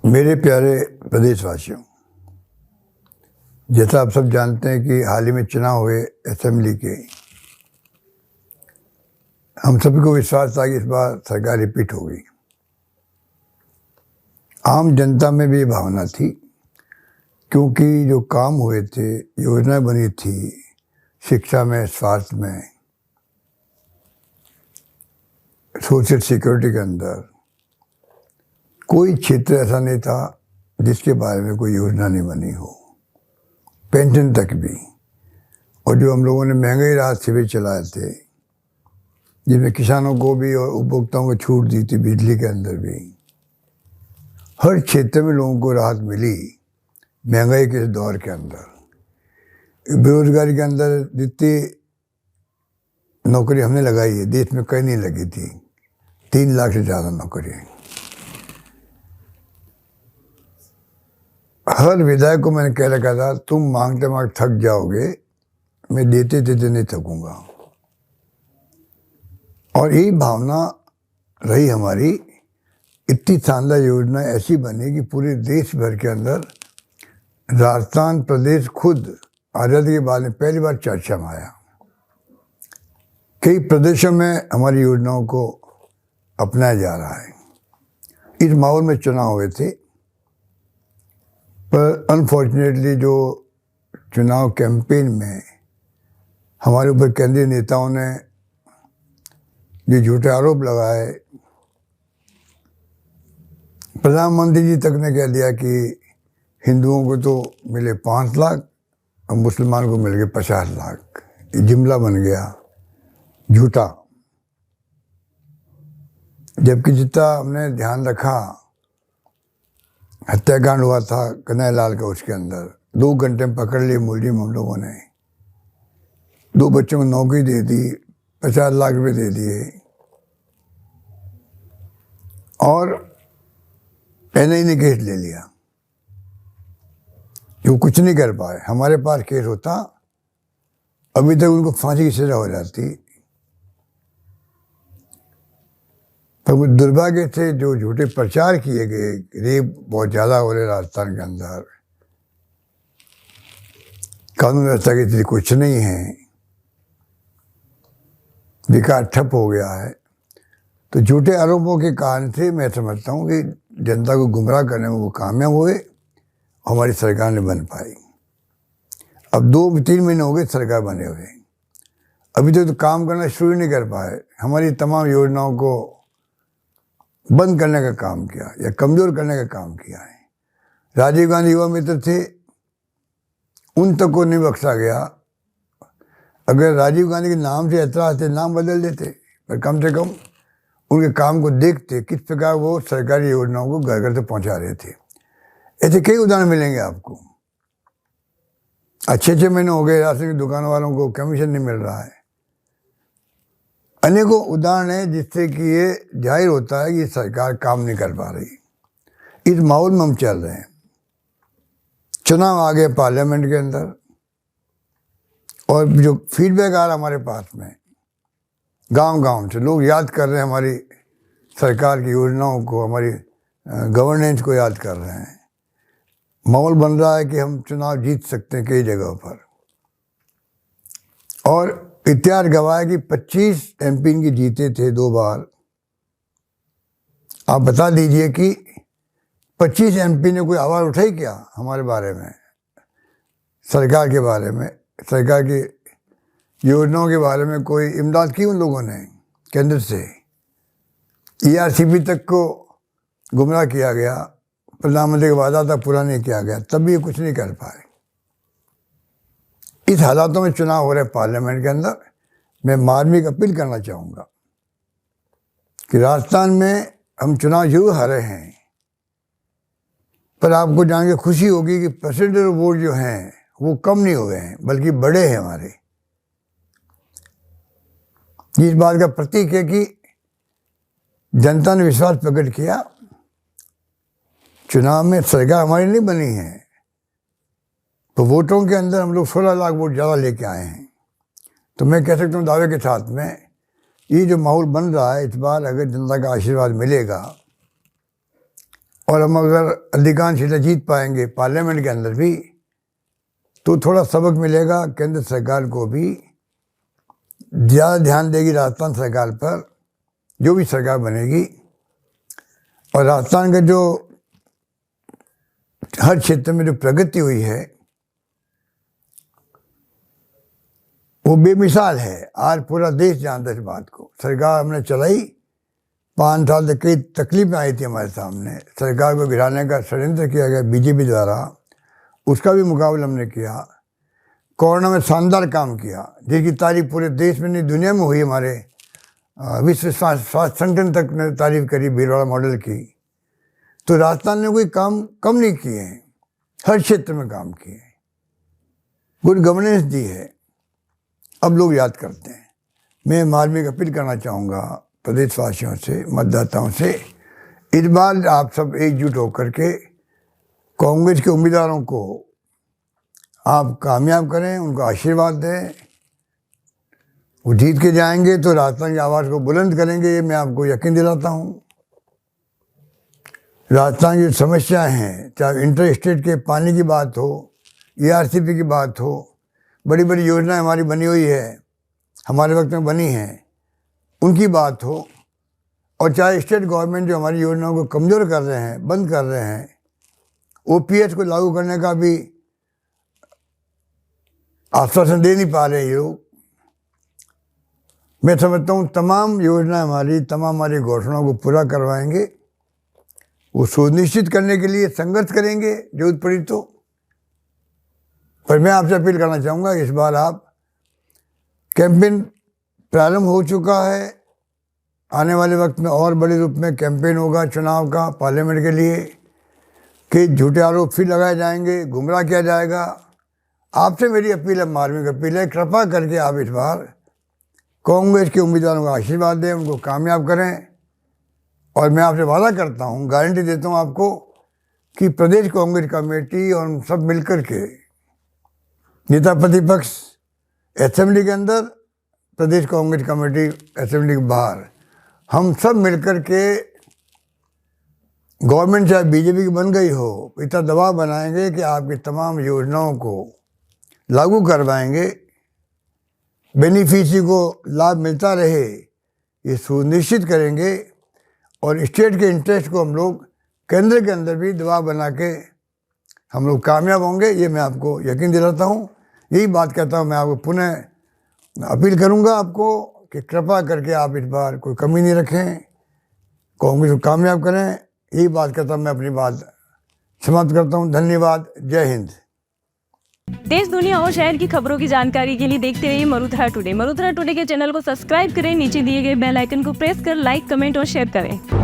मेरे प्यारे प्रदेशवासियों, जैसा आप सब जानते हैं कि हाल ही में चुनाव हुए असेंबली के। हम सभी को विश्वास था कि इस बार सरकार रिपीट होगी। आम जनता में भी ये भावना थी, क्योंकि जो काम हुए थे, योजनाएं बनी थी शिक्षा में, स्वास्थ्य में, सोशल सिक्योरिटी के अंदर, कोई क्षेत्र ऐसा नहीं था जिसके बारे में कोई योजना नहीं बनी हो, पेंशन तक भी। और जो हम लोगों ने महंगाई राहत शिविर चलाए थे, जिसमें किसानों को भी और उपभोक्ताओं को छूट दी थी, बिजली के अंदर भी, हर क्षेत्र में लोगों को राहत मिली महंगाई के इस दौर के अंदर। बेरोजगारी के अंदर जितनी नौकरी हमने लगाई है, देश में कहीं नहीं लगी थी, 3 लाख से ज़्यादा नौकरी। हर विधायक को मैंने कह रखा था, तुम मांगते मांगते थक जाओगे, मैं देते देते नहीं थकूंगा। और यही भावना रही हमारी। इतनी शानदार योजना ऐसी बनी कि पूरे देश भर के अंदर राजस्थान प्रदेश खुद आज़ादी के बाद में पहली बार चर्चा में आया। कई प्रदेशों में हमारी योजनाओं को अपनाया जा रहा है। इस माहौल में चुनाव हुए थे, पर अनफॉर्चुनेटली जो चुनाव कैंपेन में हमारे ऊपर केंद्रीय नेताओं ने जो झूठे आरोप लगाए, प्रधानमंत्री जी तक ने कह दिया कि हिंदुओं को तो मिले 5 लाख और मुसलमानों को मिल गए 50 लाख। ये जुमला बन गया झूठा। जबकि जितना हमने ध्यान रखा, हत्याकांड हुआ था कन्हैया लाल का, उसके अंदर 2 घंटे में पकड़ लिए मुलजिम हम लोगों ने, 2 बच्चों को नौकरी दे दी, 50 लाख रुपए दे दिए, और एनआईए ने केस ले लिया। जो कुछ नहीं कर पाए। हमारे पास केस होता, अभी तक उनको फांसी की सजा हो जाती। पर दुर्भाग्य से जो झूठे प्रचार किए गए, रेप बहुत ज़्यादा हो रहे राजस्थान के अंदर, कानून व्यवस्था की स्थिति कुछ नहीं है, विकास ठप हो गया है। तो झूठे आरोपों के कारण से मैं समझता हूँ कि जनता को गुमराह करने में वो कामयाब हुए, हमारी सरकार ने बन पाई। अब 2-3 महीने हो गए सरकार बने हुए, अभी तक तो काम करना शुरू नहीं कर पाए। हमारी तमाम योजनाओं को बंद करने का काम किया या कमज़ोर करने का काम किया है। राजीव गांधी युवा मित्र थे, उन तक को नहीं बख्शा गया। अगर राजीव गांधी के नाम से ऐतराज़ थे, नाम बदल देते, पर कम से कम उनके काम को देखते, किस प्रकार वो सरकारी योजनाओं को घर घर तक पहुंचा रहे थे। ऐसे कई उदाहरण मिलेंगे आपको। 6 महीने हो गए राशन की दुकानों वालों को कमीशन नहीं मिल रहा है। अनेकों उदाहरण हैं जिससे कि ये जाहिर होता है कि सरकार काम नहीं कर पा रही। इस माहौल में हम चल रहे हैं। चुनाव आ गए पार्लियामेंट के अंदर, और जो फीडबैक आ रहा हमारे पास में, गांव-गांव से लोग याद कर रहे हैं हमारी सरकार की योजनाओं को, हमारी गवर्नेंस को याद कर रहे हैं। माहौल बन रहा है कि हम चुनाव जीत सकते हैं कई जगहों पर। और इतिहास गवाह है कि 25 एमपी की जीते थे 2 बार। आप बता दीजिए कि 25 एमपी ने कोई आवाज़ उठाई क्या हमारे बारे में, सरकार के बारे में, सरकार की योजनाओं के बारे में? कोई इमदाद की उन लोगों ने केंद्र से? ERCP तक को गुमराह किया गया, प्रधानमंत्री का वादा था पूरा नहीं किया गया, तब भी कुछ नहीं कर पाए। इस हालातों में चुनाव हो रहे पार्लियामेंट के अंदर, मैं मार्मिक अपील करना चाहूँगा कि राजस्थान में हम चुनाव जरूर हारे हैं, पर आपको जान के खुशी होगी कि परसेंटेज वोट जो हैं वो कम नहीं हुए हैं, बल्कि बड़े हैं हमारे। इस बात का प्रतीक है कि जनता ने विश्वास प्रकट किया। चुनाव में सरकार हमारी नहीं बनी है, तो वोटों के अंदर हम लोग 16 लाख वोट ज़्यादा लेके आए हैं। तो मैं कह सकता हूँ दावे के साथ में, ये जो माहौल बन रहा है, इस बार अगर जनता का आशीर्वाद मिलेगा और हम अगर अधिकांश सीटें जीत पाएंगे पार्लियामेंट के अंदर भी, तो थोड़ा सबक मिलेगा केंद्र सरकार को भी, ज़्यादा ध्यान देगी राजस्थान सरकार पर, जो भी सरकार बनेगी। और राजस्थान का जो हर क्षेत्र में जो प्रगति हुई है वो बेमिसाल है। आज पूरा देश जानता है इस बात को। सरकार हमने चलाई, 5 साल तक कई तकलीफें आई थी हमारे सामने, सरकार को गिराने का षड्यंत्र किया गया बीजेपी द्वारा, उसका भी मुकाबला हमने किया। कोरोना में शानदार काम किया, जिसकी तारीफ पूरे देश में नहीं दुनिया में हुई। हमारे विश्व स्वास्थ्य संगठन तक ने तारीफ करी भीलवाड़ा मॉडल की। तो राजस्थान ने कोई काम कम नहीं किए हैं, हर क्षेत्र में काम किए हैं, गुड गवर्नेंस दी है। अब लोग याद करते हैं। मैं मार्मिक अपील करना चाहूँगा प्रदेशवासियों से, मतदाताओं से, इस बार आप सब एकजुट होकर के कांग्रेस के उम्मीदवारों को आप कामयाब करें, उनको आशीर्वाद दें। वो जीत के जाएंगे तो राजस्थान की आवाज़ को बुलंद करेंगे, ये मैं आपको यकीन दिलाता हूँ। राजस्थान की समस्याएं हैं, चाहे इंटर स्टेट के पानी की बात हो, ERCP की बात हो, बड़ी बड़ी योजनाएं हमारी बनी हुई है, हमारे वक्त में बनी हैं, उनकी बात हो, और चाहे स्टेट गवर्नमेंट जो हमारी योजनाओं को कमज़ोर कर रहे हैं, बंद कर रहे हैं, OPS को लागू करने का भी आश्वासन दे नहीं पा रहे ये लोग। मैं समझता हूँ तमाम योजना हमारी घोषणाओं को पूरा करवाएंगे। वो सुनिश्चित करने के लिए संघर्ष करेंगे जरूरत पड़ी तो। पर मैं आपसे अपील करना चाहूँगा, इस बार आप कैंपेन प्रारंभ हो चुका है, आने वाले वक्त में और बड़े रूप में कैंपेन होगा चुनाव का पार्लियामेंट के लिए, कि झूठे आरोप फिर लगाए जाएंगे, गुमराह किया जाएगा। आपसे मेरी अपील है, मार्मिक अपील है, कृपा करके आप इस बार कांग्रेस के उम्मीदवारों को आशीर्वाद दें, उनको कामयाब करें। और मैं आपसे वादा करता हूँ, गारंटी देता हूँ आपको, कि प्रदेश कांग्रेस कमेटी और हम सब मिलकर के, नेता प्रतिपक्ष असेंबली के अंदर, प्रदेश कांग्रेस कमेटी असेंबली के बाहर, हम सब मिलकर के गवर्नमेंट चाहे बीजेपी की बन गई हो, इतना दबाव बनाएंगे कि आपकी तमाम योजनाओं को लागू करवाएंगे, बेनिफिशियरी को लाभ मिलता रहे, ये सुनिश्चित करेंगे। और स्टेट के इंटरेस्ट को हम लोग केंद्र के अंदर भी दबाव बना के हम लोग कामयाब होंगे, ये मैं आपको यकीन दिलाता हूँ। यही बात कहता हूँ, मैं आपको पुनः अपील करूँगा आपको कि कृपा करके आप इस बार कोई कमी नहीं रखें, कांग्रेस को कामयाब करें। यही बात कहता हूँ, मैं अपनी बात समाप्त करता हूँ। धन्यवाद। जय हिंद। देश दुनिया और शहर की खबरों की जानकारी के लिए देखते रहिए मरुधरा टुडे। मरुधरा टुडे के चैनल को सब्सक्राइब करें, नीचे दिए गए बेल आइकन को प्रेस कर लाइक, कमेंट और शेयर करें।